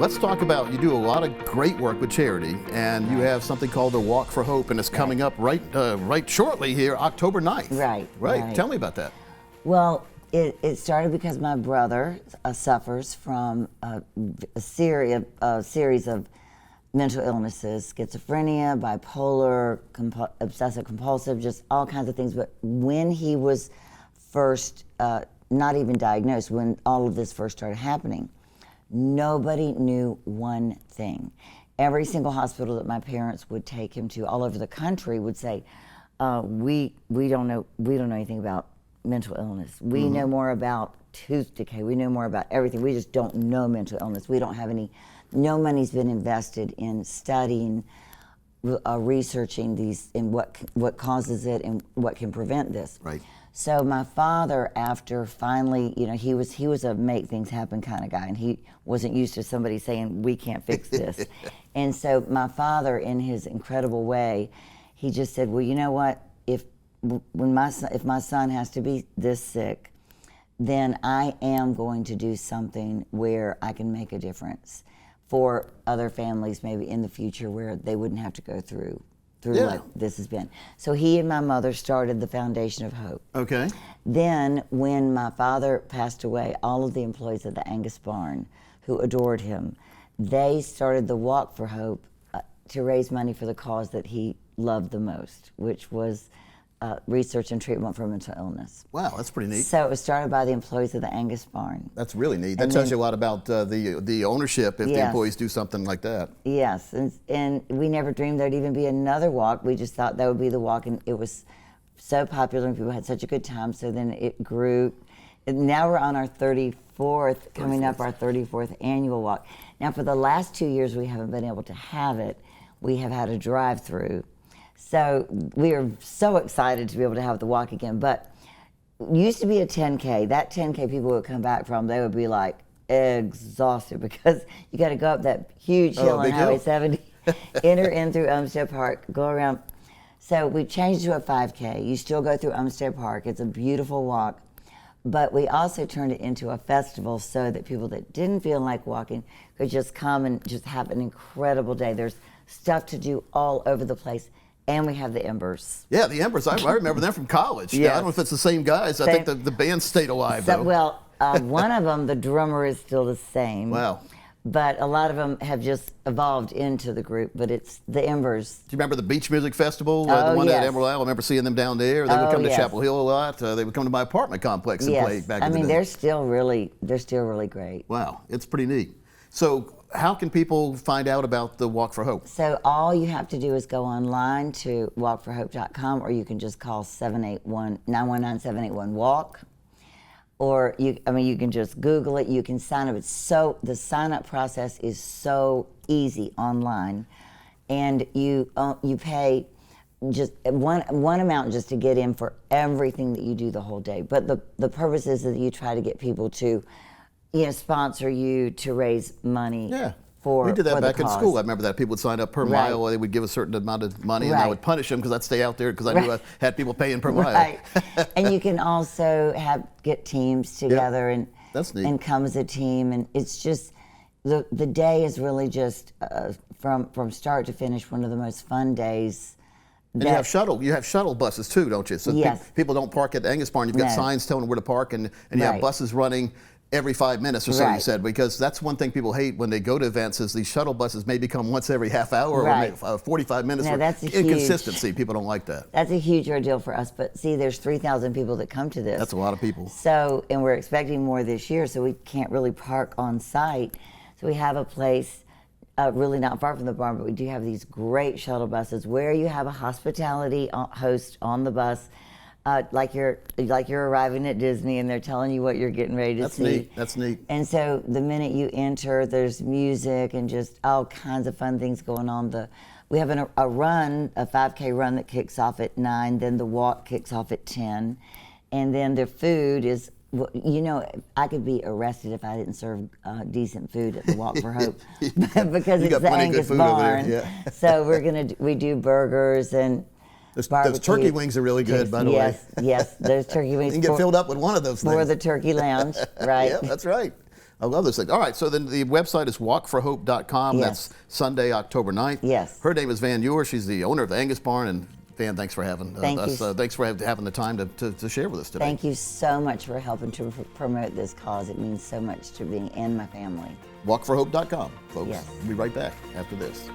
let's talk about, you do a lot of great work with charity, and you have something called the Walk for Hope, and it's coming up right shortly here, October 9th. Right. Tell me about that. Well, it started because my brother suffers from a series of mental illnesses, schizophrenia, bipolar, obsessive compulsive, just all kinds of things. But when he was first not even diagnosed, when all of this first started happening, nobody knew one thing. Every single hospital that my parents would take him to all over the country would say, we don't know anything about mental illness. We know more about tooth decay. We know more about everything. We just don't know mental illness. We don't have any, no money's been invested in studying, researching these, and what causes it and what can prevent this. Right. So my father, after finally, he was a make things happen kind of guy, and he wasn't used to somebody saying, we can't fix this. And so my father, in his incredible way, he just said, well, you know what, if my son has to be this sick, then I am going to do something where I can make a difference for other families maybe in the future where they wouldn't have to go through what this has been. So he and my mother started the Foundation of Hope. Okay. Then when my father passed away, all of the employees of the Angus Barn who adored him, they started the Walk for Hope to raise money for the cause that he loved the most, which was research and treatment for mental illness. Wow, that's pretty neat. So it was started by the employees of the Angus Barn. That's really neat. That tells you a lot about the ownership if the employees do something like that. Yes, and we never dreamed there'd even be another walk. We just thought that would be the walk, and it was so popular and people had such a good time, so then it grew. And now we're on our 34th, coming up our 34th annual walk. Now for the last 2 years we haven't been able to have it. We have had a drive-through. So we are so excited to be able to have the walk again. But it used to be a 10K. That 10K people would come back from, they would be like exhausted because you got to go up that huge hill on Highway 70, enter in through Umstead Park, go around. So we changed to a 5K. You still go through Umstead Park. It's a beautiful walk. But we also turned it into a festival so that people that didn't feel like walking could just come and just have an incredible day. There's stuff to do all over the place. And we have the Embers. Yeah, the Embers. I remember them from college. Yes. Yeah, I don't know if it's the same guys. I think the band stayed alive, though. Well, one of them, the drummer, is still the same. Wow. But a lot of them have just evolved into the group, but it's the Embers. Do you remember the Beach Music Festival? The one at Emerald Isle? I remember seeing them down there. They would come to Chapel Hill a lot. They would come to my apartment complex and play back in the day. they're still really great. Wow, it's pretty neat. So how can people find out about the Walk for Hope? So all you have to do is go online to walkforhope.com, or you can just call 919-781-WALK. Or you can just Google it. You can sign up. The sign-up process is so easy online, and you pay just one amount just to get in for everything that you do the whole day. But the purpose is that you try to get people to, sponsor you to raise money. Yeah. We did that back in school. I remember that people would sign up per mile. They would give a certain amount of money, and I would punish them because I'd stay out there because I knew I had people paying per mile. Right. And you can also get teams together and that's neat. And come as a team, and it's just the day is really just from start to finish one of the most fun days. And you have shuttle buses too, don't you? So people don't park at the Angus Barn. You've got signs telling them where to park, and you have buses running every 5 minits or so, you said, because that's one thing people hate when they go to events is these shuttle buses may become once every half hour or maybe 45 minutes. No, that's inconsistency. People don't like that. That's a huge ordeal for us. But see, there's 3,000 people that come to this. That's a lot of people. So, and we're expecting more this year, so we can't really park on site. So we have a place really not far from the barn, but we do have these great shuttle buses where you have a hospitality host on the bus. Like you're arriving at Disney and they're telling you what you're getting ready to see. That's neat. And so the minute you enter, there's music and just all kinds of fun things going on. We have a 5K run that kicks off at 9, then the walk kicks off at 10, and then the food is, I could be arrested if I didn't serve decent food at the Walk for Hope because it's the Angus Barn. So we do burgers and those turkey wings are really good, by the way. Yes, those turkey wings. You can get filled up with one of those things. For the turkey lounge, right? Yeah, that's right. others things. All right, so then the website is walkforhope.com. Yes. That's Sunday, October 9th. Yes. Her name is Van Ewer. She's the owner of the Angus Barn. And Van, thanks for having us. Thanks for having the time to share with us today. Thank you so much for helping to promote this cause. It means so much to me and my family. Walkforhope.com, folks. Yes. We'll be right back after this.